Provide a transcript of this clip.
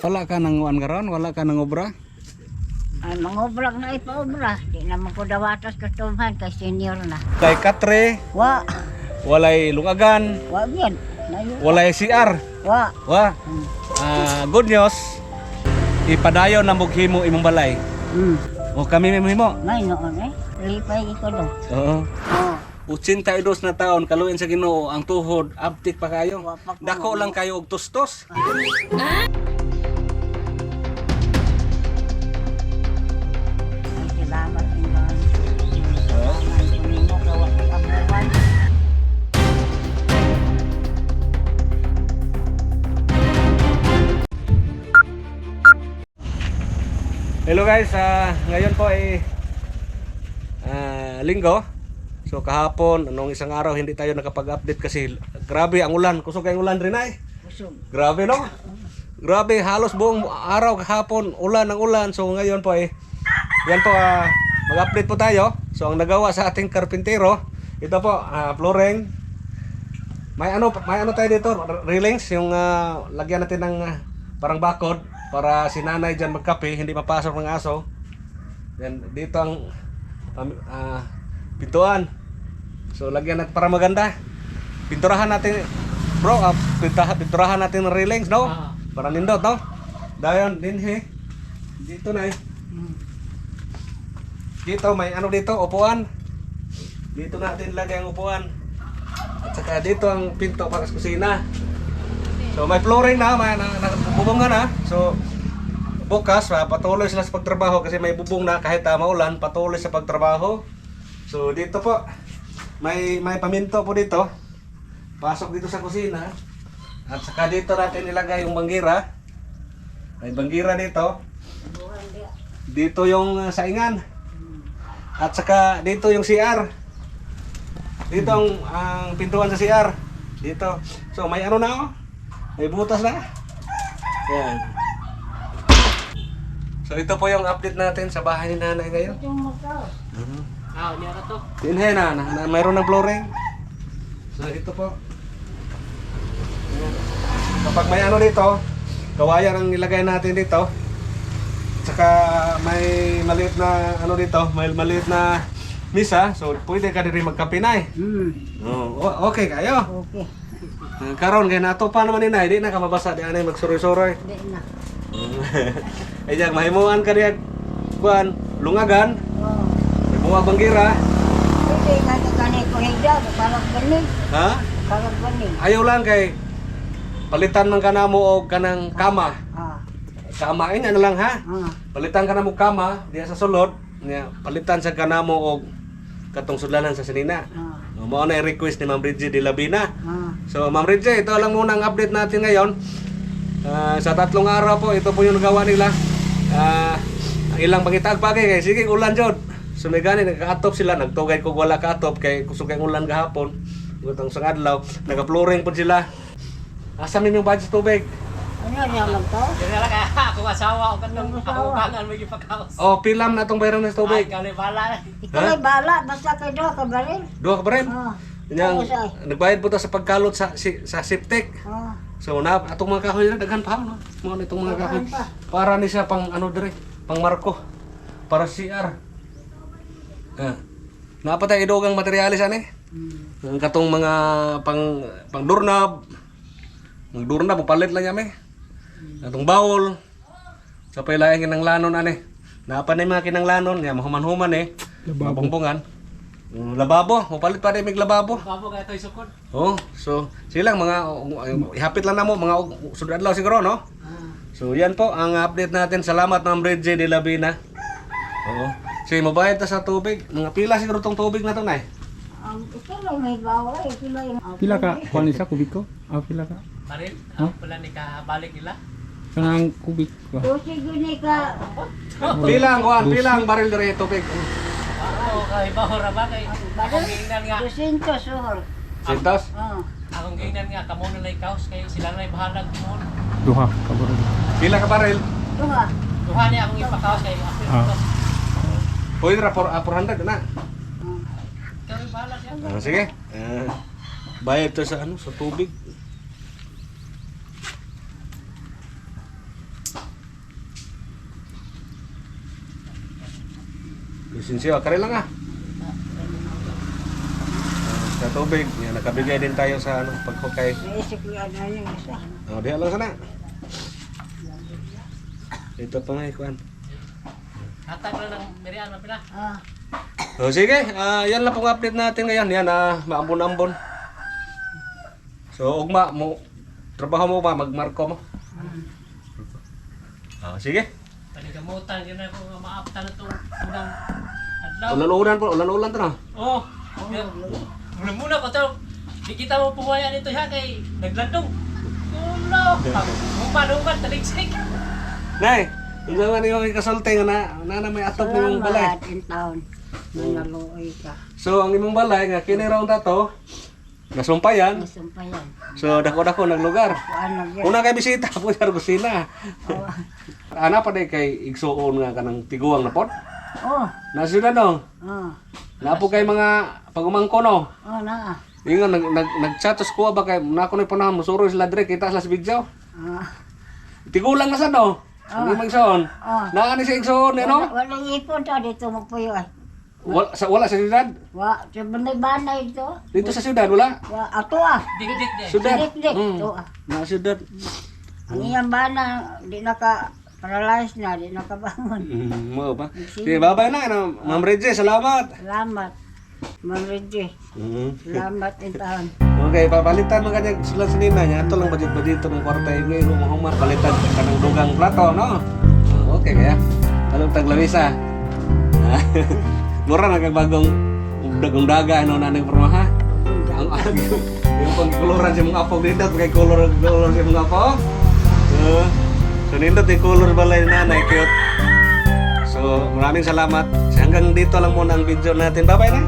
Wala ka nang uwan karon, wala ka nang obra. Ay, mangobra na ipaobra. Di naman ko dawatas kastuhan kay senior na. Kay katre, Wa, walay lungagan, wa yan. Nayo. walay CR. Wa. Wa. Good news. Ipadayon na mughimo imong balay. O kami himo. Ngay noon eh. Lipay ko do. Oo. Oh. 82 na taon kaluin sa Ginoo ang tuhod abtik pa kayo. Wa pa ko. Dako lang kayo og tustos. Ay, salamat ingon. Salamat ko nimo kawak abuan. Hello guys, ngayon po ay linggo. So kahapon, anong isang araw hindi tayo nakapag-update kasi grabe ang ulan. Kusog ang ulan rin ay. Kusog. Grabe no? Grabe, halos buong araw kahapon ulan ang ulan. So ngayon po ay yan po mag-update po tayo. So ang nagawa sa ating karpintero, ito po flooring. May ano tayo dito, railings yung lagyan natin ng parang bakod para si nanay dyan magkape, hindi mapasok ng aso. Then dito ang pintuan. So lagyan natin para maganda. Pinturahan natin bro, pinturahan natin ng railings, no? Para nindot, no? Dayon din dito na eh. Dito may ano dito, upuan. Dito natin lagay ang upuan. At saka dito ang pinto para sa kusina. So may flooring na, may bubungan na. So bukas patuloy sila sa pagtrabaho kasi may bubong na kahit maulan, patuloy sa pagtrabaho. So dito po may paminto po dito. Pasok dito sa kusina. At saka dito natin ilagay yung banggira. May banggira dito. Dito yung saingan. At saka dito yung CR. Dito ang pintuan sa CR. Dito. So may ano na oh. May butas na. Yan. So ito po yung update natin sa bahay ni nanay ngayon. Niya ka to. Tinhe na mayroon ng flooring. So ito po. Yan. Kapag may ano dito, kawayan ang ilagay natin dito. Tsaka may maliit na ano dito, may maliit na misa. So pwede ka rin magkape na eh. Oh, okay kayo. Okay. Karon kay nato pa naman ni di na ka mabasa di anay magsuroy-suroy. Di na. Ay jag mahimuan ka diya kuan lungagan, Oh. may bunga banggira. Pwede ka ganay ko higda, parang gani. Ha? Parang gani. Ayaw lang kay palitan man kanamo og kanang kama. Kama ina na lang ha. Palitan ka na mo kama diya sa sulod, niya palitan sa kanamo og katong sudlanan sa sinina. Mao na request ni Ma'am Bridget de Labina. So Ma'am Bridget, ito lang muna ang update natin ngayon. Sa 3 araw po, ito po yung nagawa nila. Ang ilang pangitag bagay kay sige ulan jud. So may gani nagka-atop sila, nagtugay kog wala ka-atop kay kusog kay ulan gahapon. Gutong sa adlaw, naga-flooring pud sila. Asa mi yung budget tubig? Ano niya lang to? Dili lang ako asawa ko kanang ako kanang may gipakaos. Oh, pilam na tong bayaran ng tubig. Ay kani bala. Ikaw ay bala, basta kay do ka baril. Duha ka ba rin? Yang Tapos nagbayad po ta sa pagkalot sa septic. So na atong mga kahoy na daghan pa no. Mga itong mga kahoy para ni siya pang ano dire, pang marko para CR. Napatay idogang materyales ani. Ang katong mga pang doorknob. Ang doorknob palit lang yame. Atong bawol. Sa pailaing kinanglanon ani. Napa na mga kinanglanon, ya mahuman-human eh. Mabongbongan. Lababo, mapalit pa rin may lababo. Babo kay toy sukod. Oh, so silang mga ihapit lang namo mga sudad adlaw siguro no. So yan po ang update natin. Salamat Ma'am Bridget de Labina. Oo. Sige, mabayad ta sa tubig. Mga pila siguro tong tubig na to nay. Ito lang may bawal, ito lang. Pila ka? Kuan isa kubiko? Pila ka? Parin, Huh? pala ni ka balik nila. Kanang kubik ba? Dosi guni ka. Pila ang kuan, pila ang baril dire tubig. Oo, kay bahora ba kay akong gingnan nga. 200 suhol. Sintos. Akong gingnan nga kamo na lay kaos kay sila na bahalag mo. Duha ka ba rin? Pila ka baril? Duha. Duha ni akong ipakaos kay after to. Pwede ra 400 na. Kay bahalag yan. Sige. Bayad to sa ano, sa tubig. Lisensyo, kare lang ah. Sa tubig, yan, nakabigay din tayo sa ano, pagkukay. Naisip ko ano yung isa. Oh, diha lang sana. Ito pa nga, ikuan. Hatag na ng merian mapila. Ah, So sige, yan lang pong update natin ngayon. Yan, maambon-ambon. So, ugma mo, trabaho mo ba, magmarko mo? Sige. Panigamutan yun na kung maapta na itong unang adlaw. Ulan-ulan po, ulan-ulan to na. Oo. Muna ko to. Di kita mo puwaya nito ha kay naglandong. Ulo. Human, taligsik. Nay, yung naman yung ikasulting na may atop ni mong balay. salamat in town. Nanaluoy ka. So, ang imong balay, nga kiniraw na to, nasumpayan. Nasumpayan. So, dako-dako ng lugar. Kuan na yan. Una kay bisita po sa kusina. Oh. Ana pa day kay igsuon nga kanang tiguang na pod. Oh. Nasida no. Oh. Napo kay mga pagumangko no. Oh na. Ingon nag-chat sa kuha ba kay nako ni panahon musuro sila dire kita sa video. Ah. Tigulang na sad no. Ang imong igsuon. Oh. Naa ni sa igsuon no. Wala ipon ta dito magpuyo ay. Wala sa syudad. Wa, sa banay ito. Dito sa syudad wala. Wa, ato ah. Dik-dik di. Syudad. Dik-dik, Mm. to ah. Na syudad. Ang iyang bana, di naka-paralyze na, di nakabangon. Mo ba? Sige, babay na ano, Ma'am Reggie, salamat. Salamat. Ma'am Reggie, salamat in town. Okay, papalitan mo kanya sila sa nina niya. Ito lang budget ba dito ng kwarta yung ngayon mo humar. Palitan ka ng dugang plato, no? Okay, kaya. Talong taglawisa. Mura na kag bagong dagong daga, ano na nang porma, ha? Ang yung pagkuluran sa mga apog dito, kay color sa mga apog. So nindot yung color balay na nanay, cute. So maraming salamat. Hanggang dito lang muna ang video natin. Bye-bye na.